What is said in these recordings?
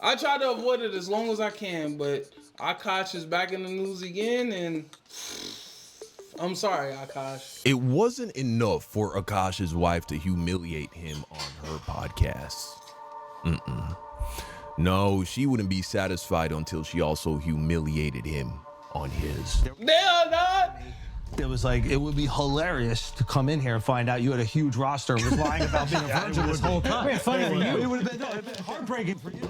I try to avoid it as long as I can, but Akaash is back in the news again, and I'm sorry, Akaash. It wasn't enough for Akaash's wife to humiliate him on her podcast. No, she wouldn't be satisfied until she also humiliated him on his. They're not. It was like, it would be hilarious to come in here and find out you had a huge roster and was lying about being a virgin this whole time. Wait, funny for you. It would have been heartbreaking for you.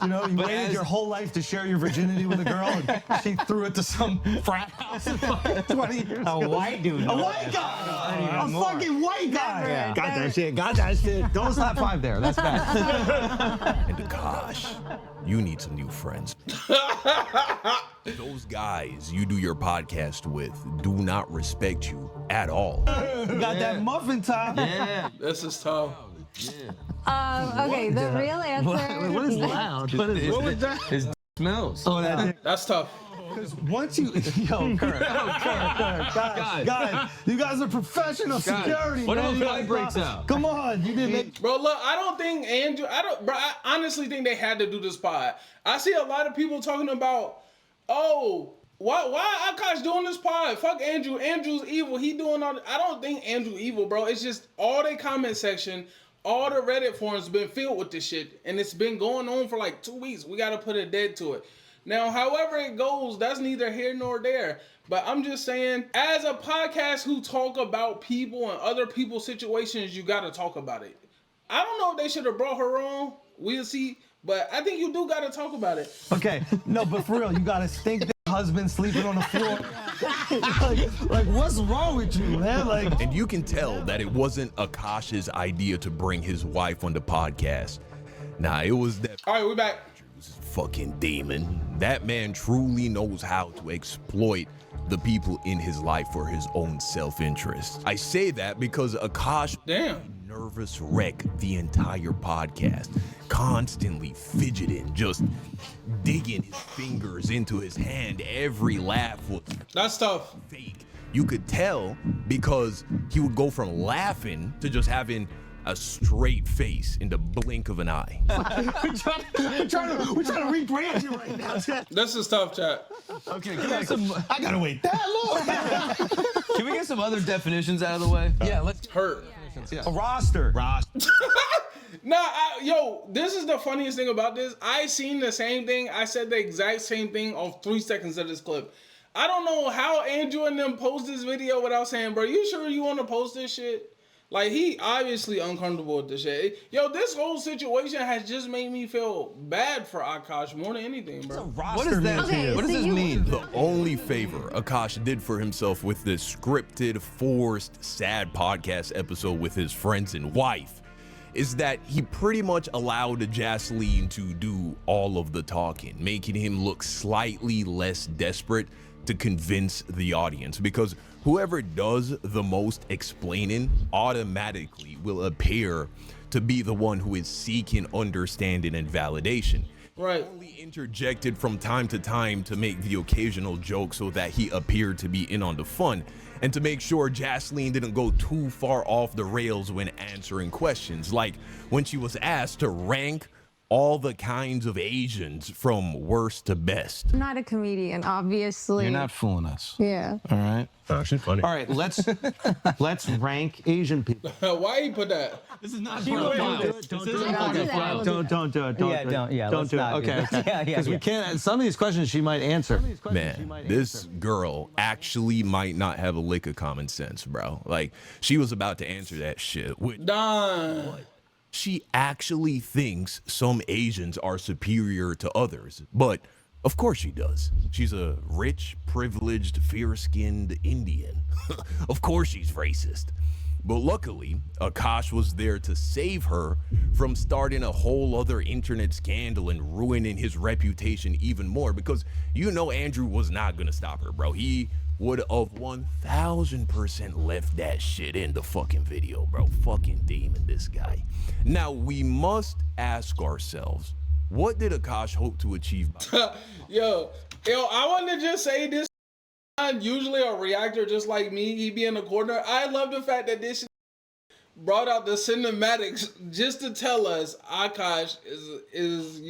You know, you waited your whole life to share your virginity with a girl, and she threw it to some frat house 20 years ago. A white dude. A white guy. A fucking white guy. Yeah. Got that shit. Got that shit. Don't slap five there. That's bad. And Akaash, you need some new friends. Those guys you do your podcast with do not respect you at all. You got that muffin top. Yeah. This is tough. Okay, the real answer. What is loud? What was that? His smells. Oh, That's tough. Because once you, Kurt, guys, you guys are professional security. What man. if a You fight guys breaks not- out? Come on, you didn't make. Bro, look, I don't think Andrew, I honestly think they had to do this pod. I see a lot of people talking about, oh, why Akaash doing this pod? Fuck Andrew. Andrew's evil. He doing all, I don't think Andrew evil, bro. It's just all the comment section, all the Reddit forums been filled with this shit. And it's been going on for like 2 weeks. We got to put a dead to it. Now, however it goes, that's neither here nor there. But I'm just saying, as a podcast who talk about people and other people's situations, you got to talk about it. I don't know if they should have brought her on. We'll see. But I think you do got to talk about it. Okay, no, but for real, you got a stink husband sleeping on the floor. like, what's wrong with you, man? Like, And you can tell that it wasn't Akaash's idea to bring his wife on the podcast. Nah, it was that All right, we back. fucking demon. That man truly knows how to exploit the people in his life for his own self-interest. I say that because Akaash Damn. nervous wreck the entire podcast, constantly fidgeting, just digging his fingers into his hand. Every laugh was That's tough. fake. You could tell because he would go from laughing to just having a straight face in the blink of an eye. we're trying to rebrand you right now. This is tough, chat. Okay, can we get some, I gotta wait that long. can we get some other definitions out of the way? Yeah, let's. Hurt. A roster. Nah, yo, this is the funniest thing about this. I seen the same thing. I said the exact same thing on 3 seconds of this clip. I don't know how Andrew and them post this video without saying, bro, you sure you want to post this shit? Like, he obviously uncomfortable with this shit. Yo, this whole situation has just made me feel bad for Akaash more than anything, bro. What is that? Okay, What does so this you- mean? The only favor Akaash did for himself with this scripted, forced, sad podcast episode with his friends and wife is that he pretty much allowed Jasleen to do all of the talking, making him look slightly less desperate to convince the audience, because whoever does the most explaining automatically will appear to be the one who is seeking understanding and validation. Right. Only interjected from time to time to make the occasional joke so that he appeared to be in on the fun and to make sure Jasleen didn't go too far off the rails when answering questions, like when she was asked to rank all the kinds of Asians from worst to best. I'm not a comedian, obviously. You're not fooling us. Yeah. All right. Oh, she's funny. All right. Let's rank Asian people. Why he put that? This is not for a file. I don't do that. I will do Don't do it. Yeah, don't. Yeah, Don't let's do it. not do Okay. that. Yeah, Because we yeah. can't. Some of these questions she might answer. Man, this girl actually might not have a lick of common sense, bro. Like, she was about to answer that shit with Done. she actually thinks some Asians are superior to others, but of course she does. She's a rich, privileged, fair-skinned Indian. Of course she's racist. But luckily, Akaash was there to save her from starting a whole other internet scandal and ruining his reputation even more, because you know Andrew was not gonna stop her, bro. He would have 1000% left that shit in the fucking video, bro. Fucking demon, this guy. Now, we must ask ourselves, what did Akaash hope to achieve by Yo, I want to just say this. I'm usually a reactor just like me. He be in the corner. I love the fact that this brought out the cinematics just to tell us Akaash is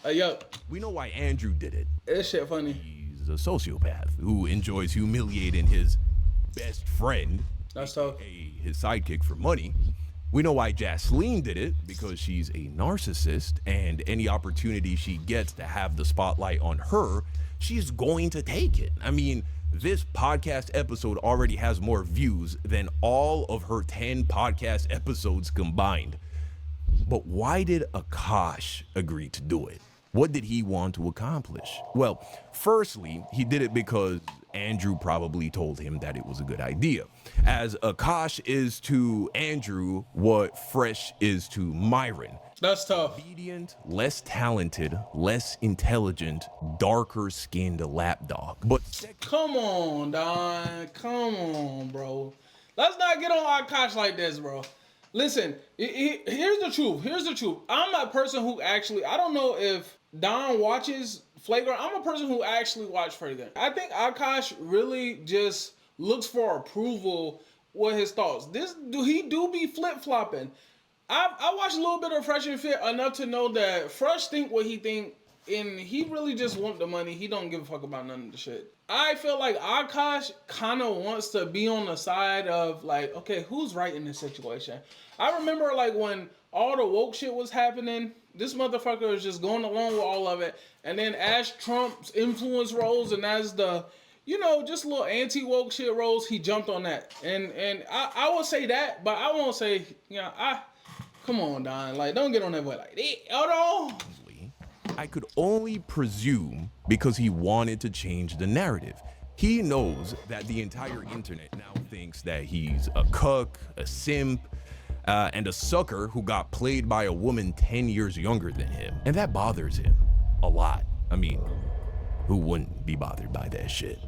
a yup. We know why Andrew did it. This shit funny. He's a sociopath who enjoys humiliating his best friend, That's tough. his sidekick, for money. We know why Jasleen did it, because she's a narcissist, and any opportunity she gets to have the spotlight on her, she's going to take it. I mean, this podcast episode already has more views than all of her 10 podcast episodes combined. But why did Akaash agree to do it? What did he want to accomplish? Well, firstly, he did it because Andrew probably told him that it was a good idea. As Akaash is to Andrew what Fresh is to Myron. That's tough. Obedient, less talented, less intelligent, darker skinned lapdog. But Come on, Don. Come on, bro. Let's not get on Akaash like this, bro. Listen, here's the truth. Here's the truth. I'm a person who actually, I don't know if Don watches Flagrant. I'm a person who actually watch Flagrant. I think Akaash really just looks for approval with his thoughts. He do be flip-flopping. I watched a little bit of Fresh and Fit enough to know that Fresh think what he think, and he really just want the money. He don't give a fuck about none of the shit. I feel like Akaash kind of wants to be on the side of like, okay, who's right in this situation? I remember like when all the woke shit was happening, this motherfucker was just going along with all of it. And then as Trump's influence rose and as the, just little anti-woke shit rose, he jumped on that. And I will say that, but I won't say, come on, Don. Like, don't get on that way like that. Hold on. I could only presume because he wanted to change the narrative. He knows that the entire internet now thinks that he's a cuck, a simp, and a sucker who got played by a woman 10 years younger than him. And that bothers him a lot. I mean, who wouldn't be bothered by that shit?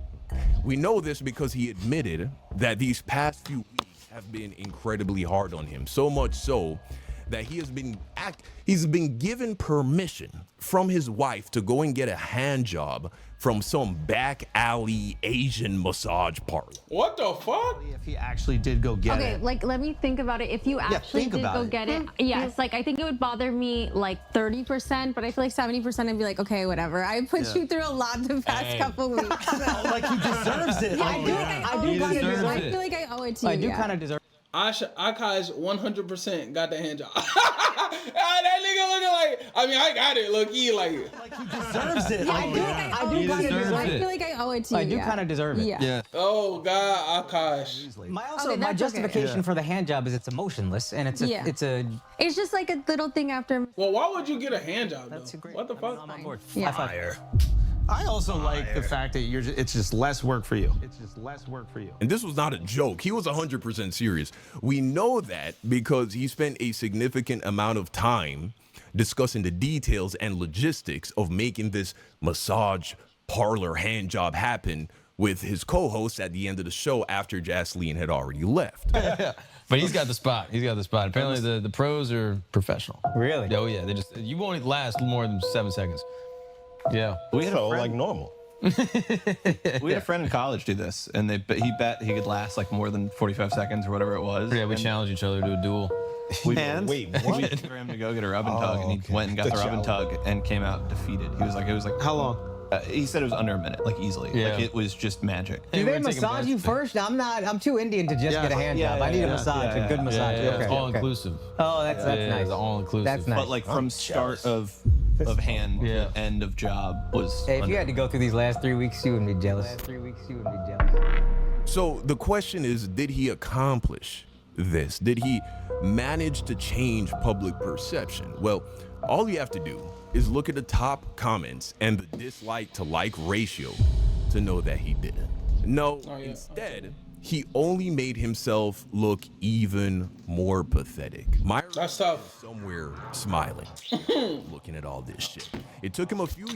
We know this because he admitted that these past few weeks have been incredibly hard on him. So much so that he's been given permission from his wife to go and get a hand job from some back alley Asian massage parlor. What the fuck? If he actually did go get it. Okay, like let me think about it. If you actually think did about go it. get it, yes, like I think it would bother me like 30%, but I feel like 70% I'd be like, okay, whatever. I put you through a lot the past couple weeks. So. Like he deserves it. Yeah, I do. I He kind of deserves I it. feel like I owe it to you. I do yeah. kind of deserve. Akaash 100% got the hand job. That nigga looking like, I got it, look, he like it. Like he deserves it. I do. I do He kind of deserves deserve. I it. feel like I owe it to you. I do yeah. kind of deserve it. Yeah. Yeah. Oh God, Akaash. My Okay, my that's justification okay. for the hand job is it's emotionless and it's a Yeah. It's just like a little thing after. Well, why would you get a hand job though? That's a great. What the fuck? I'm on board. Yeah. High five. I also like the fact that it's just less work for you. It's just less work for you. And this was not a joke. He was 100% serious. We know that because he spent a significant amount of time discussing the details and logistics of making this massage parlor hand job happen with his co-host at the end of the show after Jasleen had already left. But he's got the spot. He's got the spot. Apparently the pros are professional. Really? Oh yeah, you won't last more than 7 seconds. Yeah. We had So, a friend, like normal. we had a friend in college do this, and he bet he could last like more than 45 seconds or whatever it was. Yeah, we And challenged each other to a duel. we, And wait, we what? paid for him to go get a rub and tug, and he okay. went and got the The rub and tug and came out defeated. He was like, How long? he said it was under a minute, like easily. Yeah. Like it was just magic. Do Hey, they we're taking massage you bets. first? I'm too Indian to just Yeah. get a hand Yeah, job. I need a yeah, massage, yeah, a good yeah. massage. Yeah, Okay, it's all okay. inclusive. Oh, that's nice. It's all inclusive. That's nice. But like from start of hand Yeah. to end of job was. Hey, if under- you had to go through these last 3 weeks, you would be jealous. So the question is, did he accomplish this? Did he manage to change public perception? Well, all you have to do is look at the top comments and the dislike to like ratio to know that he didn't. No, instead, he only made himself look even more pathetic. Myra That's tough. somewhere smiling, looking at all this shit. It took him a few.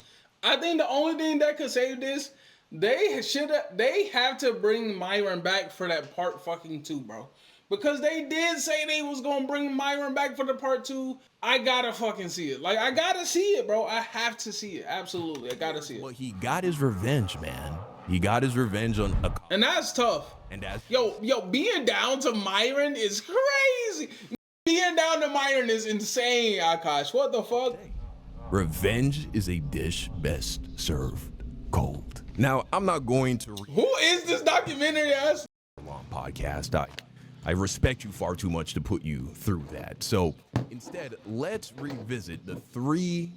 I think the only thing that could save this, they have to bring Myron back for that part fucking 2, bro. Because they did say they was gonna bring Myron back for the part 2. I gotta fucking see it. Like, I gotta see it, bro. I have to see it. Absolutely. I gotta see it. Well, he got his revenge, man. he got his revenge on Akaash. And that's tough. And that's Yo, being down to Myron is crazy. Being down to Myron is insane, Akaash. What the fuck? revenge is a dish best served cold. Now, I'm not going to Who is this documentary ass? long podcast. I respect you far too much to put you through that. So instead, let's revisit the three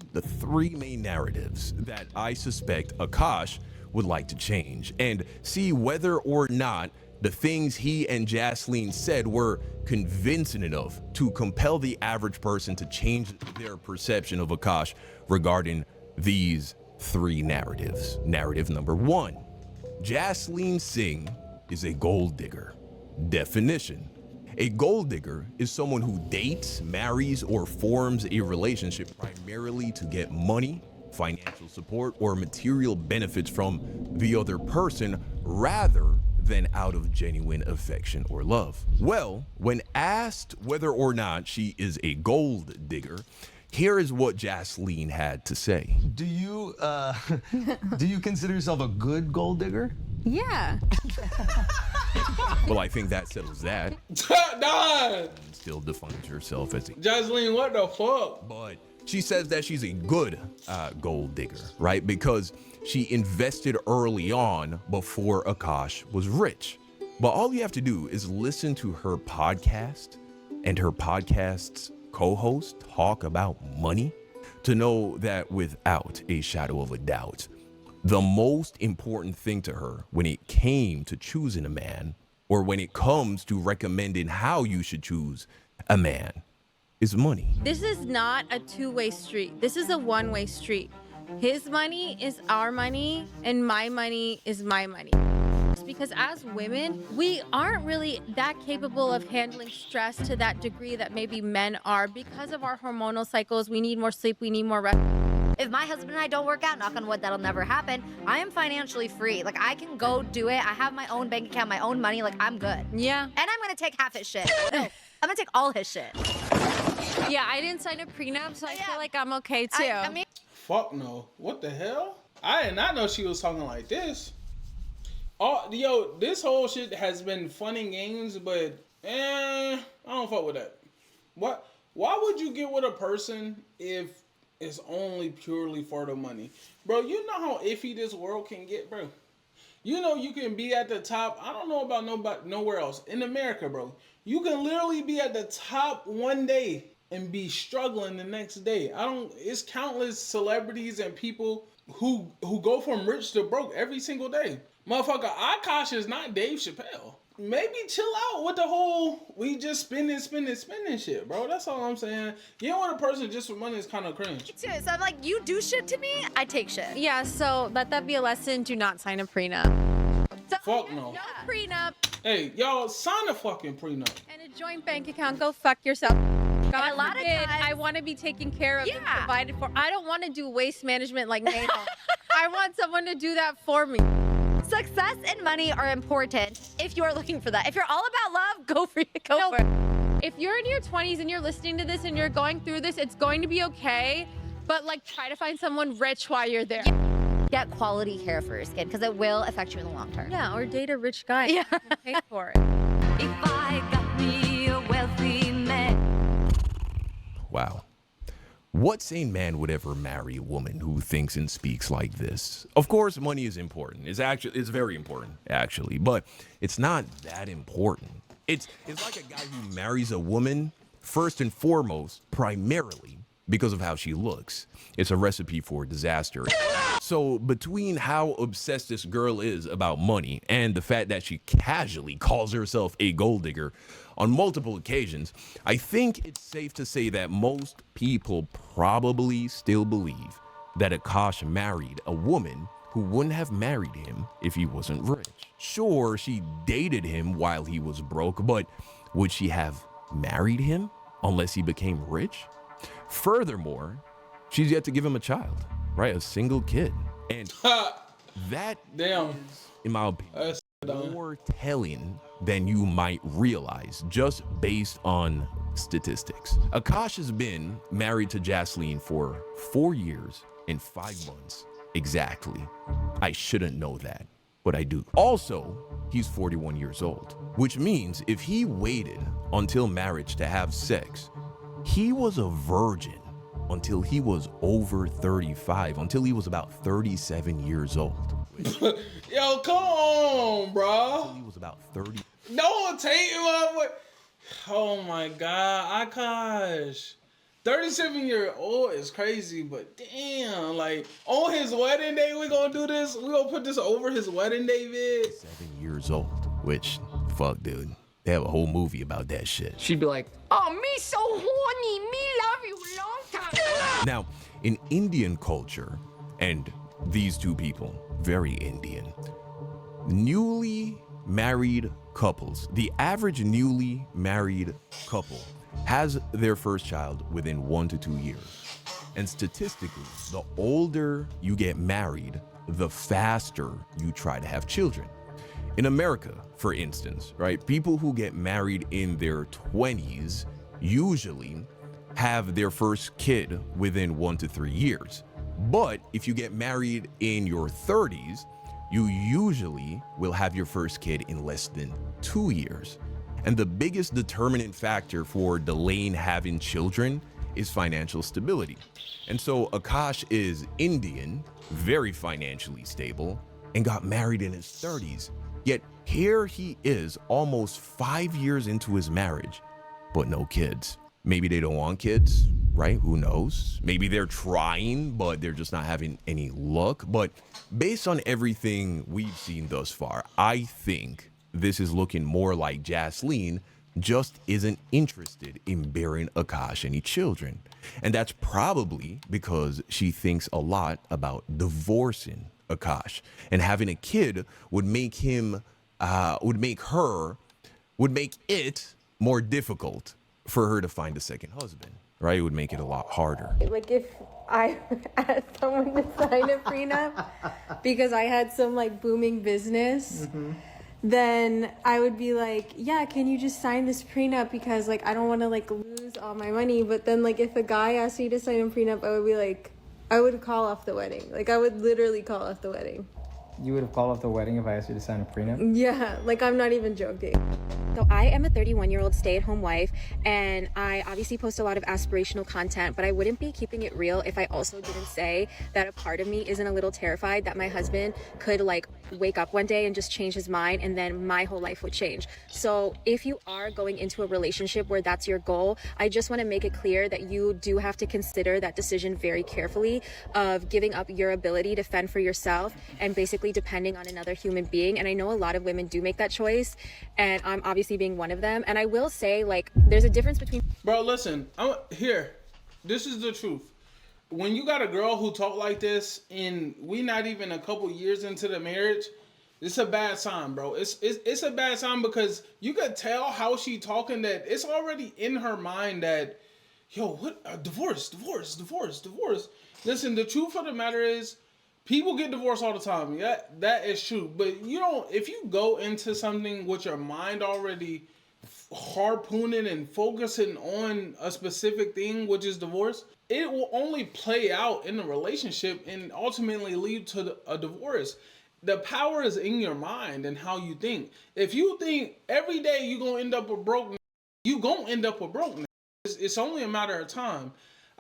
main narratives that I suspect Akaash would like to change and see whether or not the things he and Jasleen said were convincing enough to compel the average person to change their perception of Akaash regarding these three narratives. Narrative number one, Jasleen Singh is a gold digger. Definition: a gold digger is someone who dates, marries, or forms a relationship primarily to get money, financial support, or material benefits from the other person rather than out of genuine affection or love. Well, when asked whether or not she is a gold digger, here is what Jasleen had to say. Do you consider yourself a good gold digger? Yeah. Well, I think that settles that. Nah. Still defines herself as a, Jasleen, what the fuck? but she says that she's a good gold digger, right? Because she invested early on before Akaash was rich. But all you have to do is listen to her podcast and her podcast's co-host talk about money to know that without a shadow of a doubt, the most important thing to her when it came to choosing a man, or when it comes to recommending how you should choose a man, is money. This is not a two-way street. This is a one-way street. His money is our money, and my money is my money. It's because as women, we aren't really that capable of handling stress to that degree that maybe men are. Because of our hormonal cycles, we need more sleep, we need more rest. If my husband and I don't work out, knock on wood, that'll never happen. I am financially free. Like, I can go do it. I have my own bank account, my own money. Like, I'm good. Yeah. And I'm gonna take half his shit. No, I'm gonna take all his shit. Yeah, I didn't sign a prenup, so I feel like I'm okay too. I mean, Fuck no. What the hell? I did not know she was talking like this. Oh, yo, this whole shit has been fun and games, but I don't fuck with that. What? Why would you get with a person if it's only purely for the money? Bro, you know how iffy this world can get, bro. You know you can be at the top. I don't know about nowhere else. In America, bro, you can literally be at the top one day and be struggling the next day. It's countless celebrities and people who go from rich to broke every single day. Motherfucker, Akaash is not Dave Chappelle. Maybe chill out with the whole we just spending shit, bro. That's all I'm saying. You know what, a person just for money is kind of cringe. too. So I'm like, you do shit to me, I take shit. Yeah, so let that be a lesson. Do not sign a prenup. So, Fuck no. No prenup Hey, y'all sign a fucking prenup. and a joint bank account. Go fuck yourself. God a lot of forbid, times- I want to be taken care of and Yeah. provided for. I don't want to do waste management like Nato. I want someone to do that for me. Success and money are important if you are looking for that. If you're all about love, go for it. Go for it. If you're in your 20s and you're listening to this and you're going through this, it's going to be okay. But like, try to find someone rich while you're there. Get quality hair for your skin because it will affect you in the long term. Yeah, or date a rich guy. Yeah. Pay for it. If I got me a wealthy man. Wow. What sane man would ever marry a woman who thinks and speaks like this? Of course, money is important. It's very important, actually, but it's not that important. It's like a guy who marries a woman first and foremost, primarily because of how she looks. It's a recipe for disaster. So between how obsessed this girl is about money and the fact that she casually calls herself a gold digger on multiple occasions, I think it's safe to say that most people probably still believe that Akaash married a woman who wouldn't have married him if he wasn't rich. Sure, she dated him while he was broke, but would she have married him unless he became rich? Furthermore, she's yet to give him a child, right? A single kid. And that Damn. is, in my opinion, That's dumb. more telling than you might realize just based on statistics. Akaash has been married to Jasleen for 4 years and 5 months exactly. I shouldn't know that. but I do. Also, he's 41 years old, which means if he waited until marriage to have sex, he was a virgin until he was over 35, until he was about 37 years old. Yo, come on, bro. Until he was about 30. No, take him up. Oh my God, Akaash. 37-year-old is crazy, but damn, like on his wedding day, we gonna do this. We gonna put this over his wedding day, vid. 7 years old, which, fuck, dude. They have a whole movie about that shit. She'd be like, oh, me so horny, me love you long time. Now, in Indian culture, and these two people, very Indian, newly married couples, the average newly married couple has their first child within 1 to 2 years. And statistically, the older you get married, the faster you try to have children. In America, for instance, right, people who get married in their 20s usually have their first kid within 1 to 3 years. But if you get married in your 30s, you usually will have your first kid in less than 2 years. And the biggest determinant factor for delaying having children is financial stability. And so Akaash is Indian, very financially stable, and got married in his 30s. Yet here he is almost 5 years into his marriage, but no kids. Maybe they don't want kids, right? Who knows? Maybe they're trying, but they're just not having any luck. But based on everything we've seen thus far, I think this is looking more like Jasleen just isn't interested in bearing Akaash any children. And that's probably because she thinks a lot about divorcing Akaash, and having a kid would make it more difficult for her to find a second husband, right? It would make it a lot harder. Like if I asked someone to sign a prenup because I had some like booming business, then I would be like, yeah, can you just sign this prenup because like I don't want to like lose all my money. But then like if a guy asked me to sign a prenup, I would be like, I would call off the wedding. Like I would literally call off the wedding. You would have called off the wedding if I asked you to sign a prenup? Yeah, like I'm not even joking. So I am a 31-year-old stay-at-home wife, and I obviously post a lot of aspirational content, but I wouldn't be keeping it real if I also didn't say that a part of me isn't a little terrified that my husband could like wake up one day and just change his mind, and then my whole life would change. So if you are going into a relationship where that's your goal, I just want to make it clear that you do have to consider that decision very carefully of giving up your ability to fend for yourself and basically depending on another human being. And I know a lot of women do make that choice, and I'm obviously being one of them. And I will say, like, there's a difference between... Bro, listen, this is the truth. When you got a girl who talk like this and we not even a couple years into the marriage, it's a bad sign, bro. It's a bad sign because you could tell how she talking that it's already in her mind that, yo, what, divorce. Listen, the truth of the matter is, people get divorced all the time. Yeah, that is true. But you don't, if you go into something with your mind already harpooning and focusing on a specific thing, which is divorce, it will only play out in the relationship and ultimately lead to a divorce. The power is in your mind and how you think. If you think every day you're going to end up a broke, you going to end up a broke. It's only a matter of time.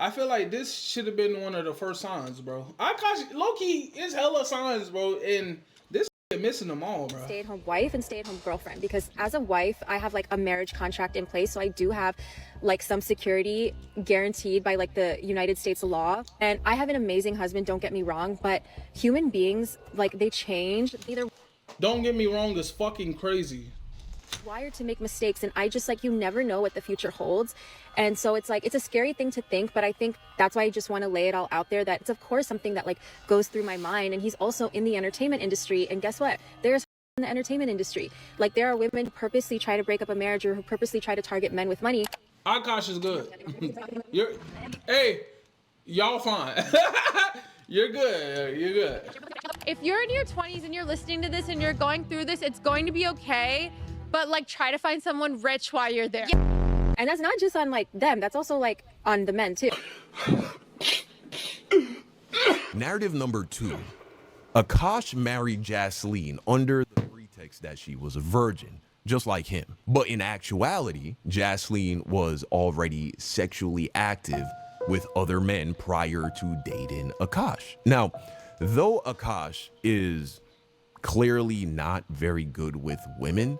I feel like this should have been one of the first signs, bro. Akaash, low-key, it's hella signs, bro, and this missing them all, bro. Stay-at-home wife and stay-at-home girlfriend, because as a wife, I have like a marriage contract in place, so I do have like some security guaranteed by like the United States law. And I have an amazing husband, don't get me wrong, but human beings, like, they change. Either don't get me wrong, it's fucking crazy. Wired to make mistakes, and I just like, you never know what the future holds. And so it's like, it's a scary thing to think, but I think that's why I just want to lay it all out there, that it's of course something that like goes through my mind. And he's also in the entertainment industry, and guess what, there's in the entertainment industry, like there are women who purposely try to break up a marriage or who purposely try to target men with money. Akaash is good. Hey, y'all fine. You're good. If you're in your 20s and you're listening to this and you're going through this, it's going to be okay. But like, try to find someone rich while you're there. Yeah. And that's not just on like them, that's also like on the men too. Narrative number 2 Akaash married Jasleen under the pretext that she was a virgin, just like him. But in actuality, Jasleen was already sexually active with other men prior to dating Akaash. Now, though Akaash is clearly not very good with women,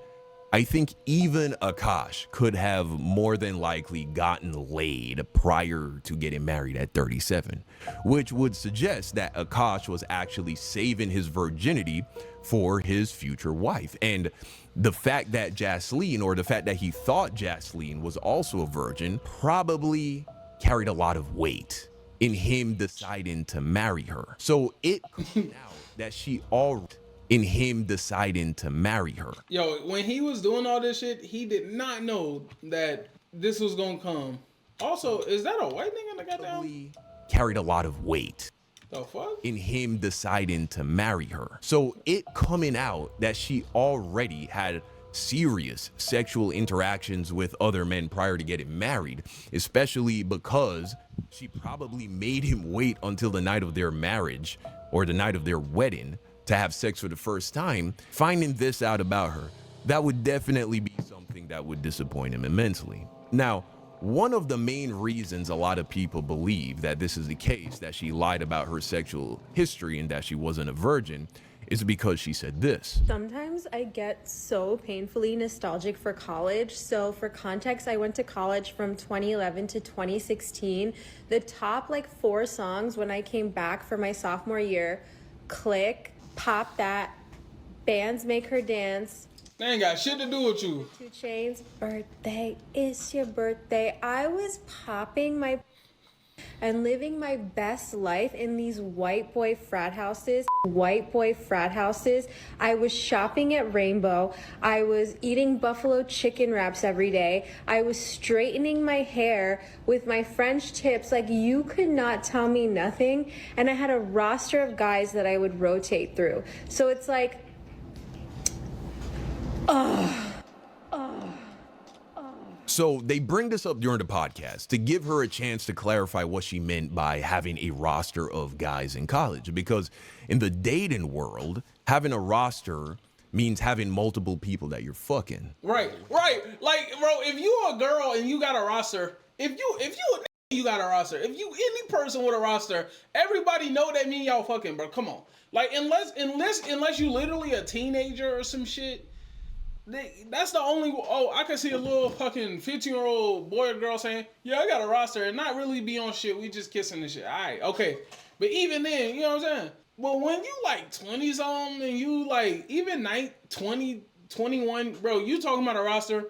I think even Akaash could have more than likely gotten laid prior to getting married at 37, which would suggest that Akaash was actually saving his virginity for his future wife. And the fact that Jasleen, or the fact that he thought Jasleen was also a virgin, probably carried a lot of weight in him deciding to marry her. So it comes out that she already in him deciding to marry her. Yo, when he was doing all this shit, he did not know that this was gonna come. Also, is that a white nigga that got down? Carried a lot of weight. The fuck? In him deciding to marry her. So it coming out that she already had serious sexual interactions with other men prior to getting married, especially because she probably made him wait until the night of their marriage or the night of their wedding to have sex for the first time. Finding this out about her, that would definitely be something that would disappoint him immensely. Now, one of the main reasons a lot of people believe that this is the case, that she lied about her sexual history and that she wasn't a virgin, is because she said this. Sometimes I get so painfully nostalgic for college. So for context, I went to college from 2011 to 2016. The top 4 songs when I came back for my sophomore year: Click, Pop That, Bands Make Her Dance. They ain't got shit to do with you. 2 Chainz, Birthday, It's Your Birthday. I was popping my and living my best life in these white boy frat houses. I was shopping at Rainbow. I was eating buffalo chicken wraps every day. I was straightening my hair with my French tips. You could not tell me nothing. And I had a roster of guys that I would rotate through. So it's So they bring this up during the podcast to give her a chance to clarify what she meant by having a roster of guys in college. Because in the dating world, having a roster means having multiple people that you're fucking. Right. Like, bro, if you a girl and you got a roster, if you got a roster, if you any person with a roster, everybody know that mean y'all fucking, bro. Come on. Like, unless you literally a teenager or some shit. That's the only. I can see a little fucking 15-year-old boy or girl saying, "Yeah, I got a roster," and not really be on shit. We just kissing and shit. All right, okay. But even then, you know what I'm saying? But when you 20 something and you even 20, 21, bro, you talking about a roster,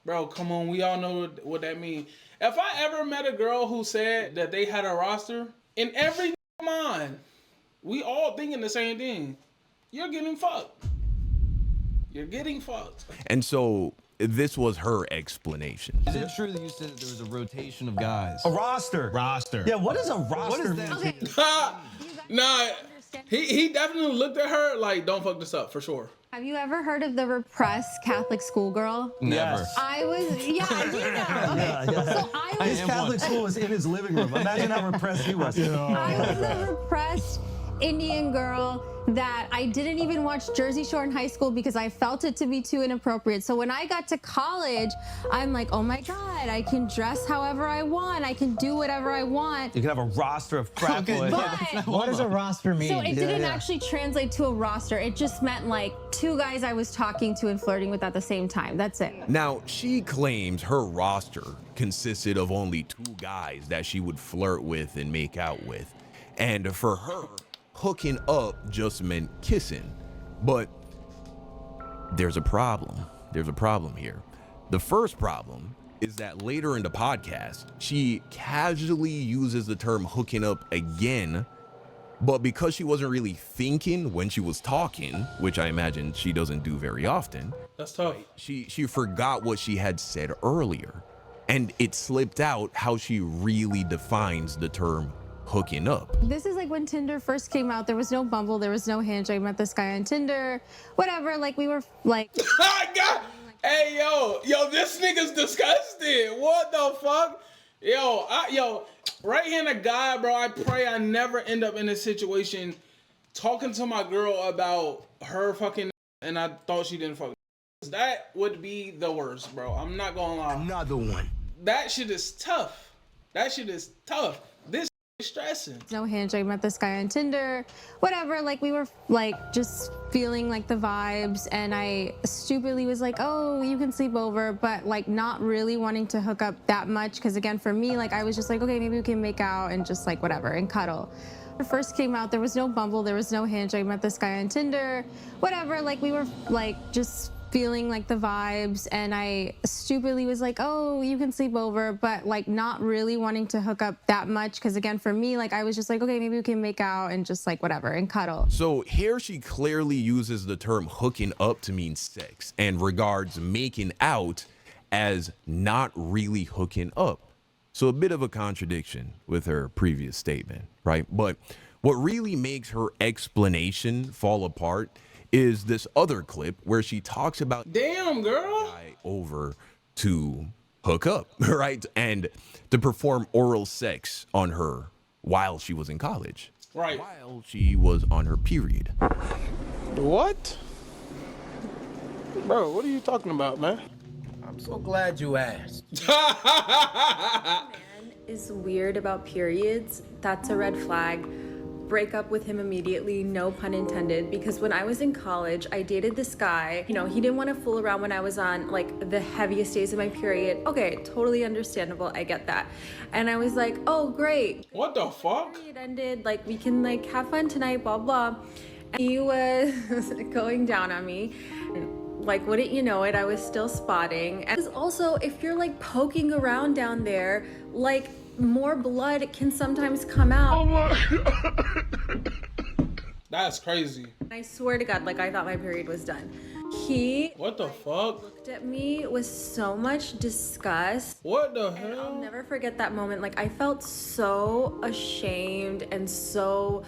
bro? Come on, we all know what that means. If I ever met a girl who said that they had a roster, in every mind, we all thinking the same thing. You're getting fucked. You're getting fucked. And so this was her explanation. Is it true that you said that there was a rotation of guys? A roster. Yeah, what is a roster? What is that? Okay. Nah, he definitely looked at her like, don't fuck this up, for sure. Have you ever heard of the repressed Catholic schoolgirl? Never. Yes. I was, you know. Okay. So I was. His Catholic school was in his living room. Imagine how repressed he was. I was a repressed Indian girl that I didn't even watch Jersey Shore in high school because I felt it to be too inappropriate. So when I got to college, I'm like, oh my God, I can dress however I want. I can do whatever I want. You can have a roster of frat boys. But What does a roster mean? so it didn't actually translate to a roster. It just meant 2 guys I was talking to and flirting with at the same time. That's it. Now, she claims her roster consisted of only 2 guys that she would flirt with and make out with. And for her, hooking up just meant kissing. But there's a problem. There's a problem here. The first problem is that later in the podcast, she casually uses the term hooking up again, but because she wasn't really thinking when she was talking, which I imagine she doesn't do very often. That's tough. She forgot what she had said earlier, and it slipped out how she really defines the term hooking up. This is when Tinder first came out. There was no Bumble, there was no Hinge. I met this guy on Tinder, whatever. We were God. Hey, yo, this nigga's disgusting. What the fuck? Yo, right here in a guy, bro, I pray I never end up in a situation talking to my girl about her fucking, and I thought she didn't fuck. That would be the worst, bro. I'm not gonna lie. Another one. That shit is tough. That shit is tough. This is stressing. No handshake. Met this guy on Tinder, whatever. Like we were like just feeling like the vibes, and I stupidly was like, oh, you can sleep over, but like not really wanting to hook up that much, because again, for me, like I was just like, okay, maybe we can make out and just like whatever and cuddle. When it first came out, there was no Bumble, there was no handshake. Met this guy on Tinder, whatever. Like we were like just feeling like the vibes, and I stupidly was like, oh, you can sleep over, but like not really wanting to hook up that much, because again, for me, like I was just like, okay, maybe we can make out and just like whatever and cuddle. So here she clearly uses the term hooking up to mean sex and regards making out as not really hooking up. So a bit of a contradiction with her previous statement, right? But what really makes her explanation fall apart is this other clip where she talks about damn girl over to hook up, right? And to perform oral sex on her while she was in college. Right. While she was on her period. What? Bro, what are you talking about, man? I'm so glad you asked. Is weird about periods, that's a red flag. Break up with him immediately, no pun intended, because when I was in college, I dated this guy. You know, he didn't want to fool around when I was on like the heaviest days of my period. Okay, totally understandable, I get that. And I was like, oh great. What the fuck? It ended, like we can like have fun tonight, blah blah. And he was going down on me. Like, wouldn't you know it, I was still spotting. And also, if you're like poking around down there, like more blood can sometimes come out. Oh my. That's crazy. I swear to God, like I thought my period was done. He what the fuck looked at me with so much disgust. What the hell? And I'll never forget that moment. Like I felt so ashamed and so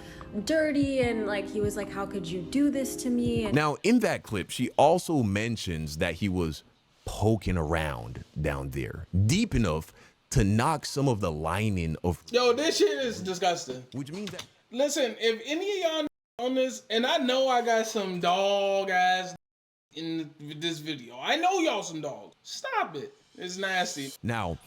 dirty, and like he was like, how could you do this to me? And now in that clip, she also mentions that he was poking around down there deep enough to knock some of the lining of. Yo, this shit is disgusting. Which means that. Listen, if any of y'all on this, and I know I got some dog ass in this video. I know y'all some dogs. Stop it. It's nasty. Now,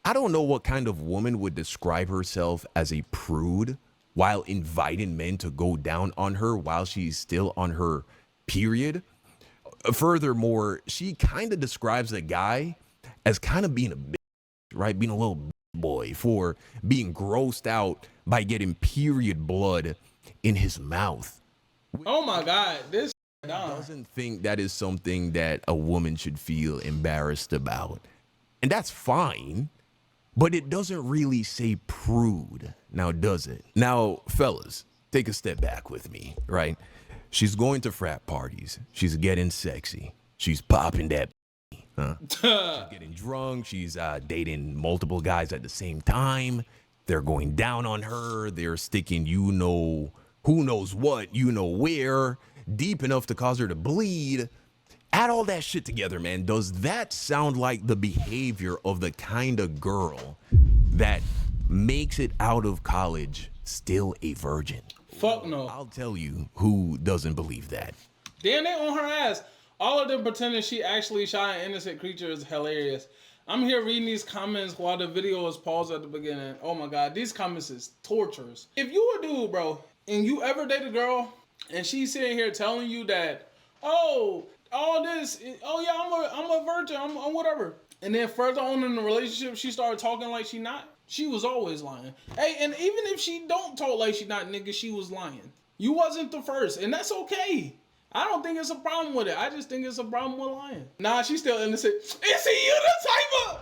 I don't know what kind of woman would describe herself as a prude while inviting men to go down on her while she's still on her period. Furthermore, she kind of describes a guy as kind of being a bitch, right? Being a little boy for being grossed out by getting period blood in his mouth. Oh my God, this doesn't think that is something that a woman should feel embarrassed about. And that's fine, but it doesn't really say prude, now does it? Now, fellas, take a step back with me, right? She's going to frat parties. She's getting sexy. She's popping that huh? She's getting drunk. She's dating multiple guys at the same time. They're going down on her. They're sticking you know who knows what, you know where, deep enough to cause her to bleed. Add all that shit together, man. Does that sound like the behavior of the kind of girl that makes it out of college still a virgin? Fuck no. I'll tell you who doesn't believe that. Damn, they on her ass. All of them pretending she actually shot an innocent creature is hilarious. I'm here reading these comments while the video was paused at the beginning. Oh my God, these comments is torturous. If you a dude, bro, and you ever date a girl and she's sitting here telling you that, oh, all this, oh yeah, I'm a virgin, I'm whatever. And then further on in the relationship, she started talking like she not. She was always lying. Hey, and even if she don't talk like she not, nigga, she was lying. You wasn't the first, and that's okay. I don't think it's a problem with it. I just think it's a problem with lying. Nah, she's still innocent. Is he you the type of?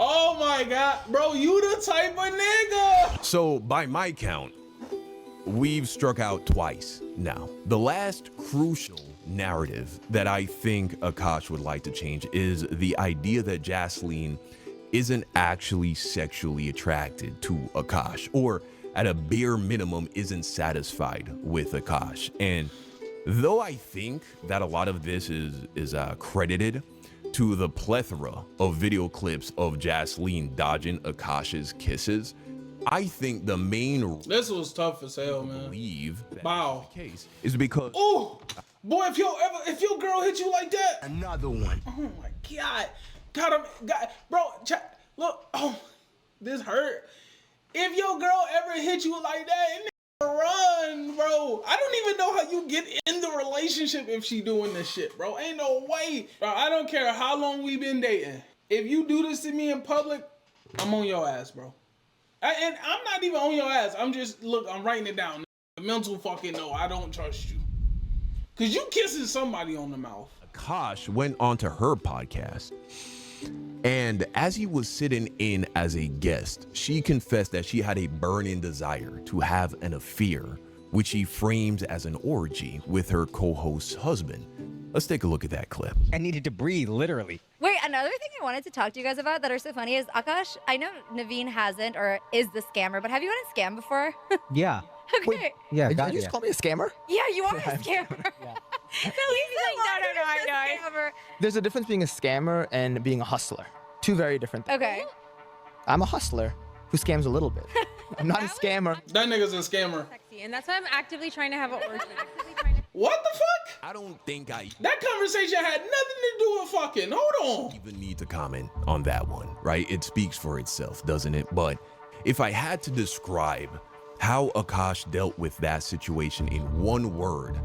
Oh my God, bro, you the type of nigga. So by my count, we've struck out twice now. The last crucial narrative that I think Akaash would like to change is the idea that Jasleen isn't actually sexually attracted to Akaash, or at a bare minimum isn't satisfied with Akaash. And though I think that a lot of this is credited to the plethora of video clips of Jasleen dodging Akaash's kisses, I think the main This was tough as hell, man. believe that Wow. the case is because Ooh, boy, if your girl hit you like that, Another one. oh my God, bro, look, oh, this hurt. If your girl ever hit you like that, run, bro. I don't even know how you get in the relationship if she doing this shit, bro. Ain't no way, bro. I don't care how long we been dating. If you do this to me in public, I'm on your ass, bro. And I'm not even on your ass. I'm writing it down. The mental fucking no, I don't trust you. Cause you kissing somebody on the mouth. Akaash went onto her podcast, and as he was sitting in as a guest, she confessed that she had a burning desire to have an affair, which she frames as an orgy with her co-host's husband. Let's take a look at that clip. I needed to breathe, literally. Wait, another thing I wanted to talk to you guys about that are so funny is Akaash, I know Naveen hasn't or is the scammer, but have you been a scam before? Yeah. Okay. Yeah, Did you just call me a scammer? Yeah, you are a scammer. No, he's like, no, I know. There's a difference being a scammer and being a hustler. Two very different things. Okay. I'm a hustler who scams a little bit. I'm not a scammer. That nigga's a scammer. Sexy, and that's why I'm actively trying to have an orgy. What the fuck? I don't think I That conversation had nothing to do with fucking. Hold on. even need to comment on that one, right? It speaks for itself, doesn't it? But if I had to describe how Akaash dealt with that situation in one word,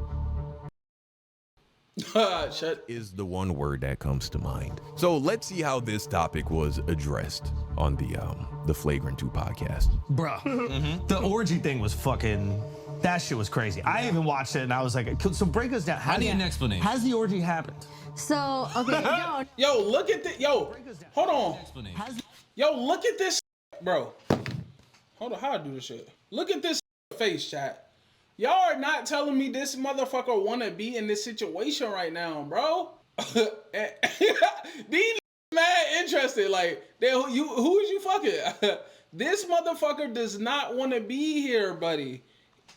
Shut. is the one word that comes to mind. So let's see how this topic was addressed on the Flagrant 2 podcast. Bruh, the orgy thing was fucking, that shit was crazy. I even watched it and I was like, so break us down. I need an explanation. How's the orgy happened? So, okay, no. Yo, look at this. Yo, hold on. Yo, look at this, bro. Hold on, how I do this shit? Look at this face, chat. Y'all are not telling me this motherfucker wanna be in this situation right now, bro. These mad interested. Like, who is you fucking? This motherfucker does not want to be here, buddy.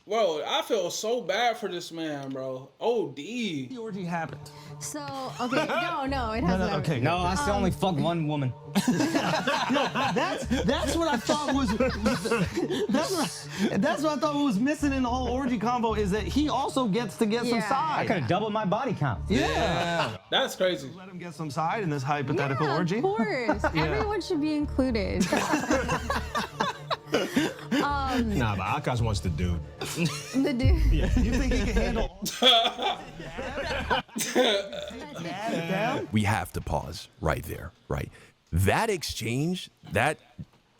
Bro, I feel so bad for this man, bro. OD. The orgy happened. So, okay, no, it hasn't. Okay, No, I still only fucked one woman. That's what I thought was that's what I thought was missing in the whole orgy combo is that he also gets to get some I side. could have doubled my body count. Yeah. That's crazy. Let him get some side in this hypothetical Yeah, orgy. of course. Everyone should be included. Nah, but Akaash wants the dude. The dude. Yeah. You think he can handle We have to pause right there, right? That exchange, that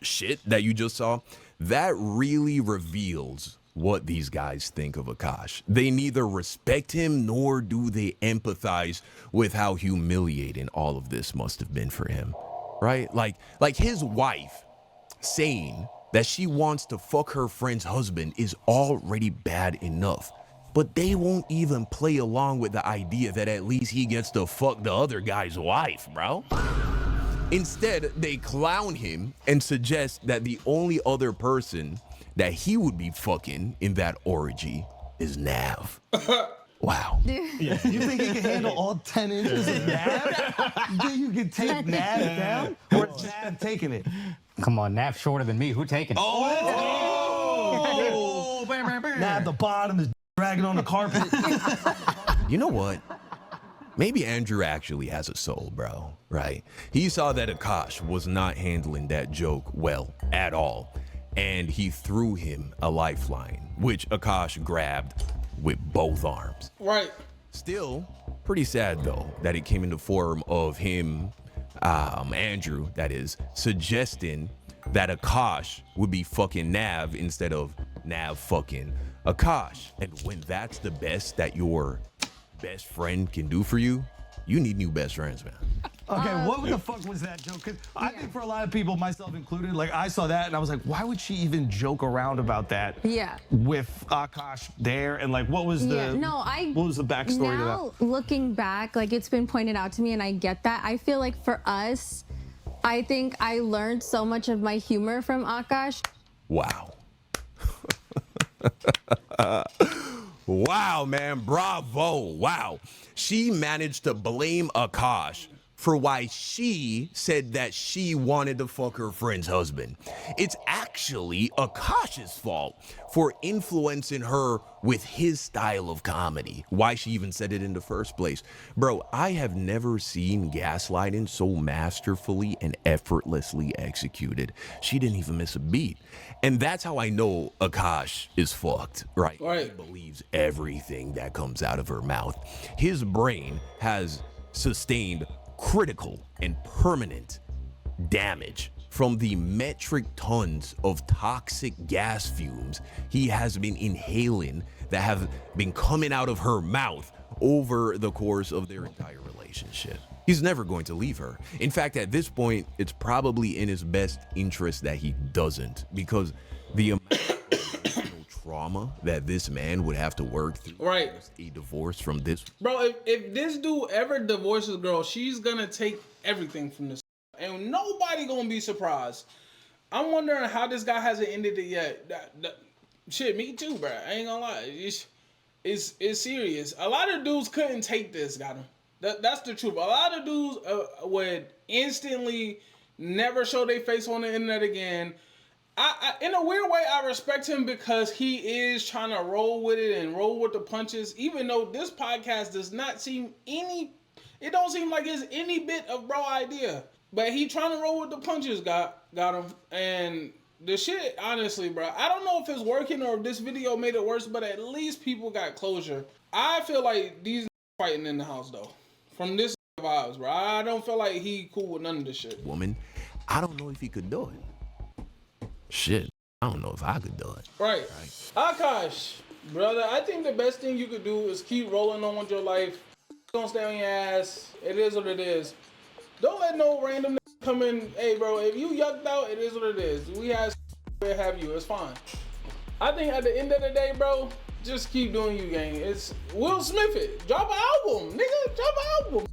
shit that you just saw, that really reveals what these guys think of Akaash. They neither respect him nor do they empathize with how humiliating all of this must have been for him, right? Like his wife saying that she wants to fuck her friend's husband is already bad enough. But they won't even play along with the idea that at least he gets to fuck the other guy's wife, bro. Instead, they clown him and suggest that the only other person that he would be fucking in that orgy is Nav. Wow. Yeah. You think he can handle all 10 inches of Nav? You think you can take Nav down? Or is Nav taking it? Come on, Nav's shorter than me. Who taking it? Nav the bottom is dragging on the carpet. You know what? Maybe Andrew actually has a soul, bro, right? He saw that Akaash was not handling that joke well at all, and he threw him a lifeline, which Akaash grabbed with both arms. Right. Still, pretty sad though that it came in the form of him, Andrew, that is, suggesting that Akaash would be fucking Nav instead of Nav fucking Akaash. And when that's the best that your best friend can do for you, you need new best friends, man. Okay, what the fuck was that joke? Because I think for a lot of people, myself included, like I saw that and I was like, why would she even joke around about that? Yeah. With Akaash there and like, what was the what was the backstory to now, looking back, like it's been pointed out to me, and I get that. I feel like for us, I think I learned so much of my humor from Akaash. Wow. Wow, man, bravo. Wow. She managed to blame Akaash for why she said that she wanted to fuck her friend's husband. It's actually Akaash's fault for influencing her with his style of comedy, why she even said it in the first place. Bro, I have never seen gaslighting so masterfully and effortlessly executed. She didn't even miss a beat. And that's how I know Akaash is fucked, right? He believes everything that comes out of her mouth. His brain has sustained critical and permanent damage from the metric tons of toxic gas fumes he has been inhaling that have been coming out of her mouth over the course of their entire relationship. He's never going to leave her. In fact, at this point, it's probably in his best interest that he doesn't, because the amount of emotional trauma that this man would have to work through, a divorce from this. Bro, if this dude ever divorces a girl, she's gonna take everything from this, and nobody gonna be surprised. I'm wondering how this guy hasn't ended it yet. Shit, me too, bro. I ain't gonna lie. It's serious. A lot of dudes couldn't take this, got him. That's the truth. A lot of dudes would instantly never show their face on the internet again. I in a weird way, I respect him because he is trying to roll with it and roll with the punches, even though this podcast does not seem it don't seem like it's any bit of bro idea. But he trying to roll with the punches, got him. And the shit, honestly, bro, I don't know if it's working or if this video made it worse, but at least people got closure. I feel like these fighting in the house, though. From this vibes, bro. I don't feel like he cool with none of this shit. Woman, I don't know if he could do it. Shit, I don't know if I could do it. Right. Akaash, brother, I think the best thing you could do is keep rolling on with your life. Don't stay on your ass. It is what it is. Don't let no random come in. Hey, bro, if you yucked out, it is what it is. We have you. It's fine. I think at the end of the day, bro, just keep doing you, gang. It's Will Smith it. Drop an album, nigga. Drop an album.